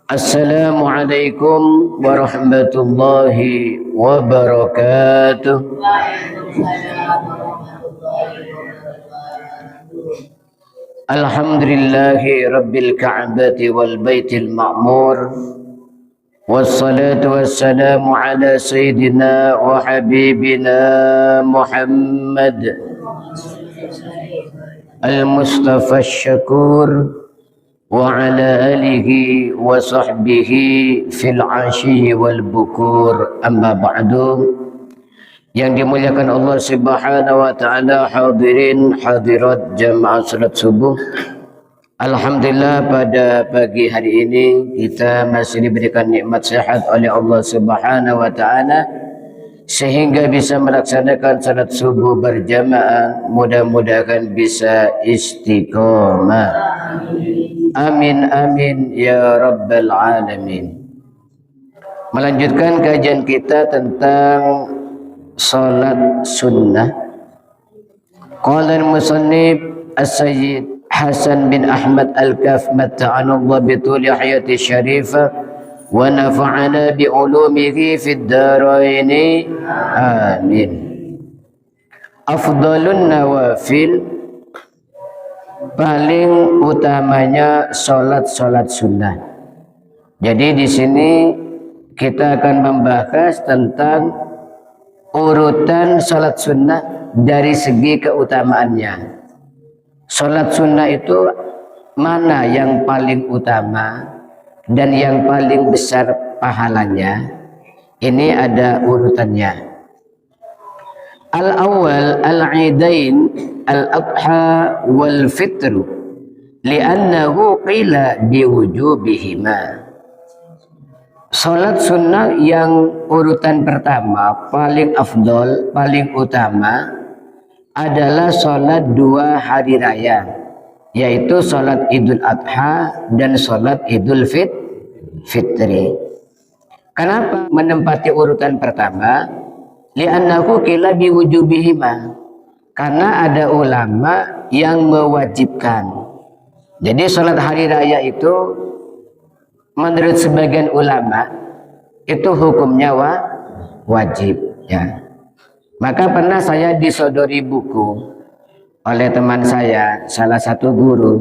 Assalamualaikum warahmatullahi wabarakatuh. Alhamdulillahi rabbil ka'bati wal baitil ma'mur. Wassalatu wassalamu ala sayyidina wa habibina Muhammad al-Mustafa syakur wa ala alihi wa sahbihi fil ashi wal bukur. Amma ba'du. Yang dimuliakan Allah Subhanahu wa taala, hadirin hadirat jamaah salat subuh. Alhamdulillah pada pagi hari ini kita masih diberikan nikmat sehat oleh Allah Subhanahu wa taala sehingga bisa melaksanakan salat subuh berjamaah. Mudah-mudahan bisa istiqomah. Amin amin ya rabbal alamin. Melanjutkan kajian kita tentang salat sunnah. Qala al-musannif as-sayyid Hasan bin Ahmad al-Kaf matta'anallah bituli hayati syarifah wa nafa'ana bi'ulumihi fid daraini amin. Afdalun nawafil, paling utamanya salat sunnah. Jadi di sini kita akan membahas tentang urutan salat sunnah dari segi keutamaannya. Salat sunnah itu mana yang paling utama dan yang paling besar pahalanya? Ini ada urutannya. Al-awwal al-idain al-adha wal fitru li'annahu qila biwujubihima. Salat sunnah yang urutan pertama paling afdol, paling utama adalah salat dua hari raya, yaitu salat Idul Adha dan salat Idul Fitri. Kenapa menempati urutan pertama? Li'annahu qila biwujubihima, karena ada ulama yang mewajibkan. Jadi salat hari raya itu menurut sebagian ulama itu hukumnya wajib ya. Maka pernah saya disodori buku oleh teman saya, salah satu guru.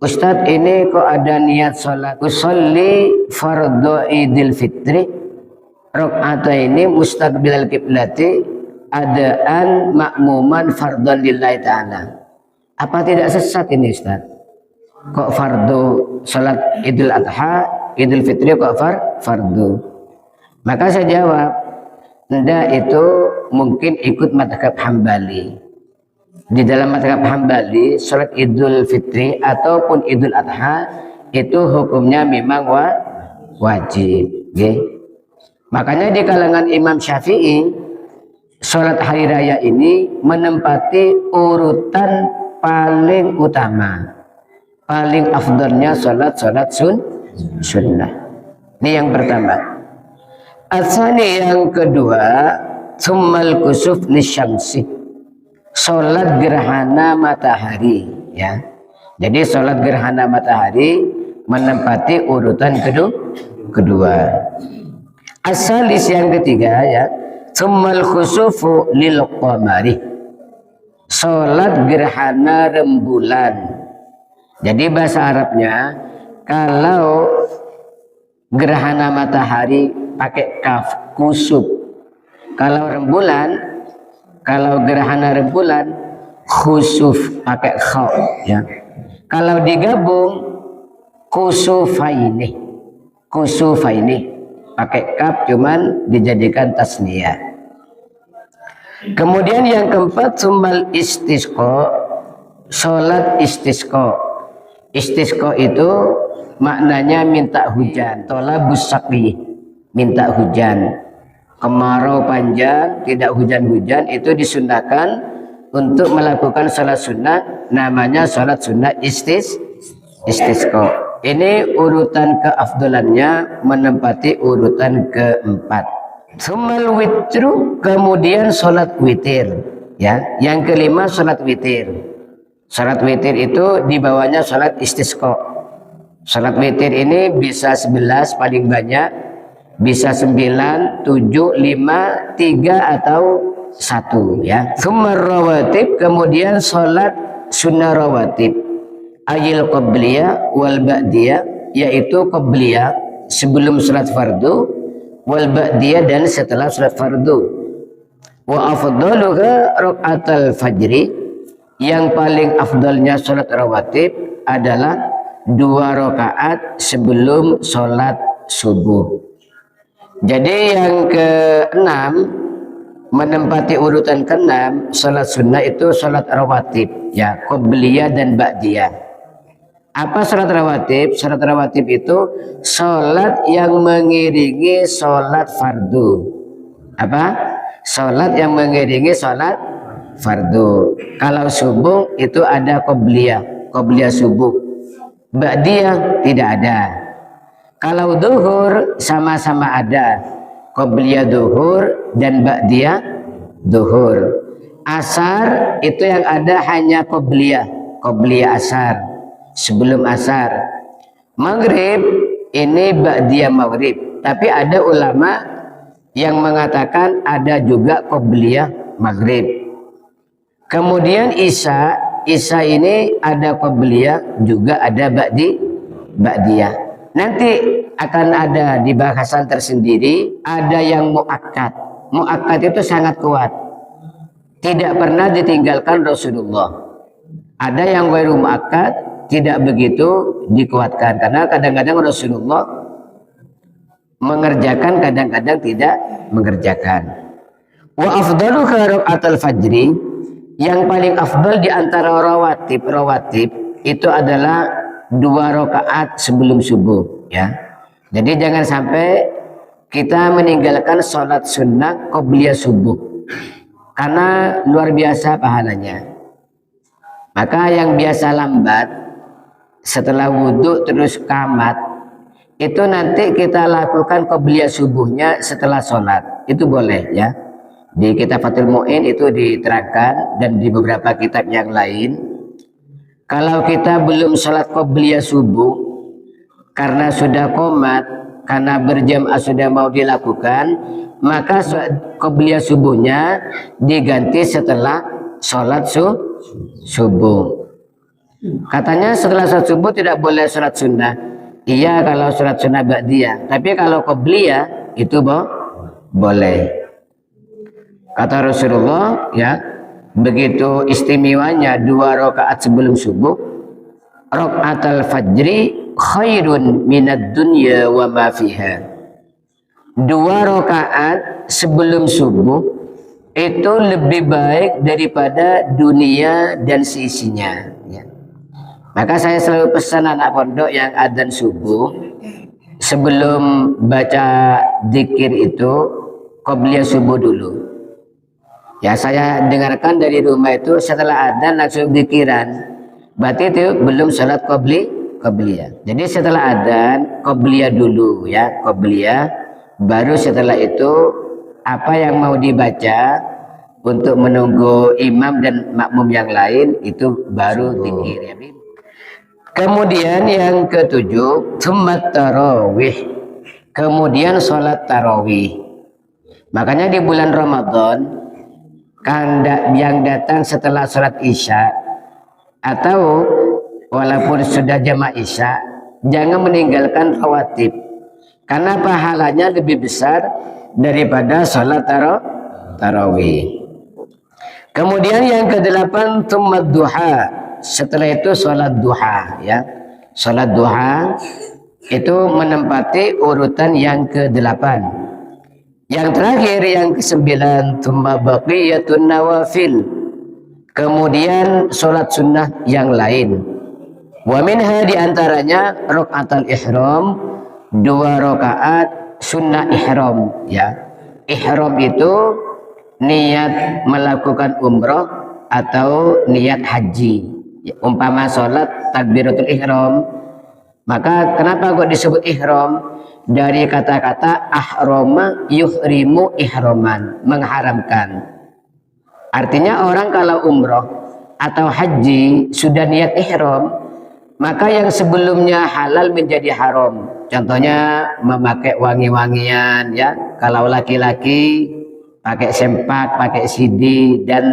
Ustadz, ini kok ada niat salat usolli fardhu Idul Fitri rakaataini mustaqbilal qiblati adaan makmuman fardhan lillahi ta'ala. Apa tidak sesat ini Ustaz? Kok fardu salat Idul Adha, Idul Fitri kok fardu? Maka saya jawab, enggak, itu mungkin ikut mazhab Hambali. Di dalam mazhab Hambali salat Idul Fitri ataupun Idul Adha itu hukumnya memang wajib, okay? Makanya di kalangan Imam Syafi'i, sholat hari raya ini menempati urutan paling utama, paling afdalnya sholat sunnah. Ini yang pertama. Asani yang kedua, tsummal kusuf lisyamsi, sholat gerhana matahari. Ya, jadi sholat gerhana matahari menempati urutan kedua. Asalis yang ketiga ya, tsummal khusufu lil qamari, salat gerhana rembulan. Jadi bahasa Arabnya kalau gerhana matahari pakai kaf, kusuf. Kalau rembulan, kalau gerhana rembulan khusuf pakai kha ya. Kalau digabung kusufaini pakai kaf cuman dijadikan tasniyah. Kemudian yang keempat, sumbal istisqa, salat istisqa. Istisqa itu maknanya minta hujan, tolabus saqi, minta hujan. Kemarau panjang, tidak hujan-hujan, itu disunahkan untuk melakukan salat sunnah, namanya salat sunnah istisqa. Ini urutan keafdalannya menempati urutan keempat. Sumal witru, kemudian sholat witir. Ya, yang kelima sholat witir. Sholat witir itu dibawanya sholat istisqa. Salat witir ini bisa 11 paling banyak, bisa 9, 7, 5, 3 atau 1 ya. Tsumma rawatib, kemudian salat sunnah rawatib. Ayil qabliyah wal ba'diyah, yaitu qabliyah sebelum salat fardu, wal ba'diyah dan setelah salat fardu. Wa afdaluha rakaatal fajri, yang paling afdalnya salat rawatib adalah 2 rakaat sebelum salat subuh. Jadi yang ke-6, menempati urutan ke-6 salat sunnah itu salat rawatib ya, qabliyah dan ba'diyah. Apa salat rawatib? Salat rawatib itu salat yang mengiringi salat fardu. Apa? Salat yang mengiringi salat fardu. Kalau subuh itu ada qabliyah, qabliyah subuh. Ba'diyah tidak ada. Kalau duhur sama-sama ada, qabliyah duhur dan ba'diyah duhur. Asar itu yang ada hanya qabliyah, qabliyah asar sebelum asar. Maghrib ini ba'diyah maghrib, tapi ada ulama yang mengatakan ada juga qabliyah maghrib. Kemudian isya ini ada qabliyah juga ada ba'diyah. Nanti akan ada di bahasan tersendiri, ada yang muakkad. Muakkad itu sangat kuat, tidak pernah ditinggalkan Rasulullah. Ada yang ghairu muakkad, tidak begitu dikuatkan, karena kadang-kadang Rasulullah mengerjakan, kadang-kadang tidak mengerjakan. Wa afdalu rakaatul fajri, yang paling afdal di antara rawatib itu adalah 2 rakaat sebelum subuh ya. Jadi jangan sampai kita meninggalkan sholat sunnah qabliyah subuh, karena luar biasa pahalanya. Maka yang biasa lambat setelah wudhu terus qamat, itu nanti kita lakukan qabliyah subuhnya setelah sholat, itu boleh ya. Di kitab Fathul Mu'in itu diterangkan, dan di beberapa kitab yang lain. Kalau kita belum sholat qabliyah subuh karena sudah qomat, karena berjamaah sudah mau dilakukan, maka qabliyah subuhnya diganti setelah sholat subuh. Katanya setelah sholat subuh tidak boleh sholat sunnah. Iya kalau sholat sunnah ba'diyah, tapi kalau qabliyah itu boleh. Kata Rasulullah ya, begitu istimewanya 2 rakaat sebelum subuh. Rakaatul fajri khairun minad dunya wa ma fiha. 2 rakaat sebelum subuh itu lebih baik daripada dunia dan seisinya ya. Maka saya selalu pesan anak pondok yang adzan subuh, sebelum baca zikir itu qabliyah subuh dulu. Ya, saya dengarkan dari rumah itu setelah adzan langsung zikiran. Berarti itu belum salat qabliyah. Jadi setelah adzan qabliyah dulu ya, qabliyah, baru setelah itu apa yang mau dibaca untuk menunggu imam dan makmum yang lain itu baru zikir ya. Kemudian yang ke-7, tsummat tarawih. Kemudian salat tarawih. Makanya di bulan Ramadan yang datang setelah sholat isya atau walaupun sudah jamaah isya, jangan meninggalkan rawatib, karena pahalanya lebih besar daripada sholat tarawih. Kemudian yang ke-8 tsummat duha, setelah itu sholat duha ya. Sholat duha itu menempati urutan yang ke-8. Yang terakhir yang ke-9 tsumma baqiyatun nawafil, kemudian sholat sunnah yang lain. Wa minha diantaranya rakaatul ihram, 2 rakaat sunnah ihram ya. Ihram itu niat melakukan umroh atau niat haji ya, umpama sholat takbiratul ihram. Maka kenapa kok disebut ihram? Dari kata-kata ahrama yuhrimu ihraman, mengharamkan. Artinya orang kalau umroh atau haji sudah niat ihram, maka yang sebelumnya halal menjadi haram. Contohnya memakai wangi-wangian, ya. Kalau laki-laki pakai sempak, pakai sidi, dan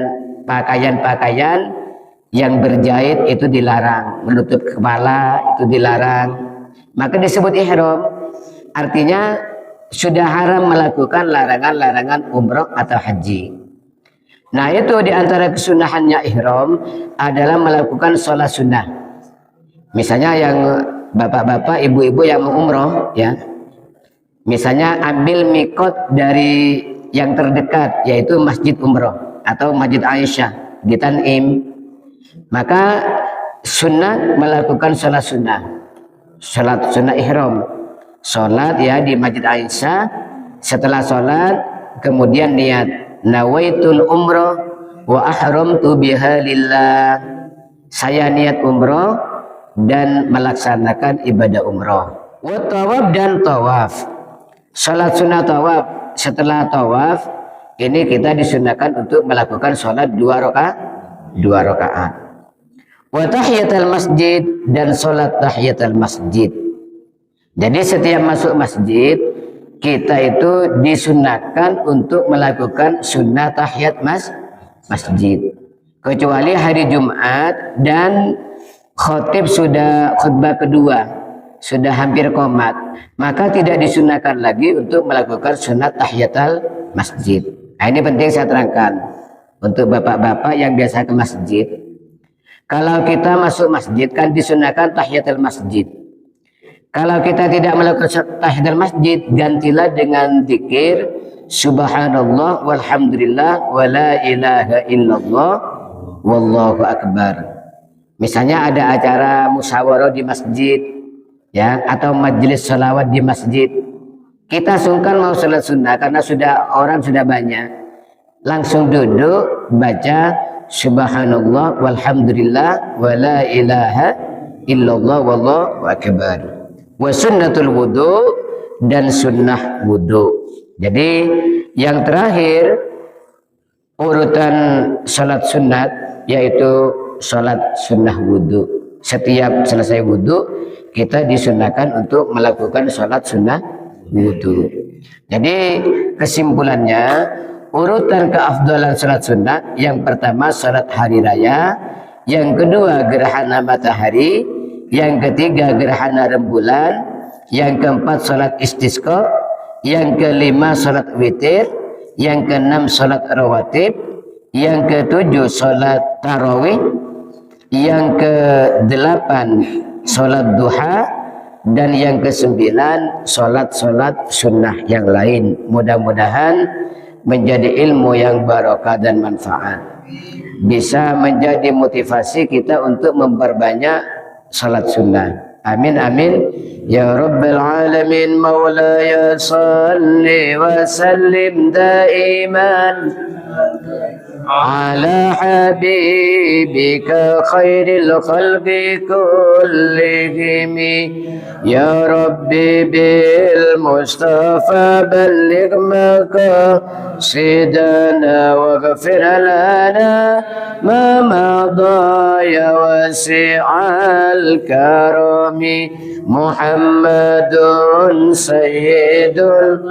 pakaian-pakaian yang berjahit itu dilarang, menutup kepala itu dilarang, maka disebut ihram. Artinya sudah haram melakukan larangan-larangan umroh atau haji. Nah, itu diantara kesunahannya ihram adalah melakukan sholat sunnah. Misalnya yang bapak-bapak, ibu-ibu yang mau umroh, ya, misalnya ambil mikot dari yang terdekat, yaitu Masjid Umroh atau Masjid Aisyah di Tanim, maka sunnah melakukan sholat sunnah ihram, sholat, ya, di Masjid Aisyah. Setelah sholat kemudian niat nawaitul umroh wa ahramtu biha lillah, saya niat umroh dan melaksanakan ibadah umroh. Wa tawaf dan tawaf, sholat sunnah tawaf. Setelah tawaf ini kita disunahkan untuk melakukan sholat 2 rakaat. Wa tahiyatul masjid dan sholat tahiyatul masjid. Jadi setiap masuk masjid kita itu disunahkan untuk melakukan sunnah tahiyat masjid, kecuali hari Jumat dan khotib sudah khutbah kedua, sudah hampir qomat, maka tidak disunahkan lagi untuk melakukan sunnah tahiyatul masjid. Nah, ini penting saya terangkan untuk bapak-bapak yang biasa ke masjid. Kalau kita masuk masjid kan disunahkan tahiyatul masjid. Kalau kita tidak melakukan tahiyatul masjid, gantilah dengan zikir subhanallah walhamdulillah wala ilaha illallah wallahu akbar. Misalnya ada acara musyawarah di masjid, ya, atau majelis sholawat di masjid, kita sungkan mau sholat sunnah karena orang sudah banyak, langsung duduk baca subhanallah walhamdulillah wala ilaha illallah wallahu akbar. Wa sunnatul wudu dan sunnah wudu. Jadi yang terakhir urutan sholat sunat yaitu sholat sunnah wudu. Setiap selesai wudu kita disunahkan untuk melakukan sholat sunnah wudu. Jadi kesimpulannya urutan keafdalan sholat sunnah, yang pertama sholat hari raya, yang kedua gerhana matahari, yang ketiga gerhana rembulan, yang keempat sholat istisqa, yang kelima sholat witir, yang keenam sholat rawatib, yang ketujuh sholat tarawih, yang kedelapan sholat duha, dan yang kesembilan sholat sunnah yang lain. Mudah-mudahan menjadi ilmu yang barokah dan manfaat, bisa menjadi motivasi kita untuk memperbanyak salat sunnah. Amin amin ya rabbal alamin. Maulaya salli wa sallim daiman ala habibika khairil khalqi kullihim. Ya rabbi bil mustafa balligh maqasidana waghfir lana ma madha ya wasi'al karami. Muhammadun sayyidul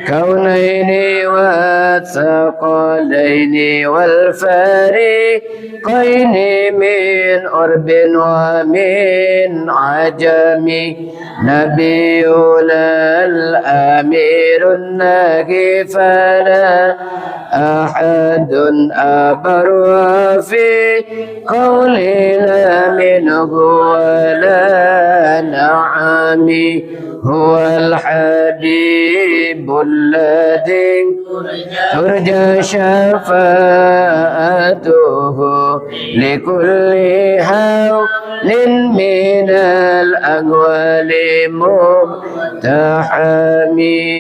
kaunaini wa thaqalaini wal fariqaini min urbin wa min ajami. Nabiyuna al-amirun nahi fala ahadun abarwa fi qawlina minhu wala na'ami. Huwal habibul ladzi turja syafa'atuhu likulli hawlin minal agwali muhtahami.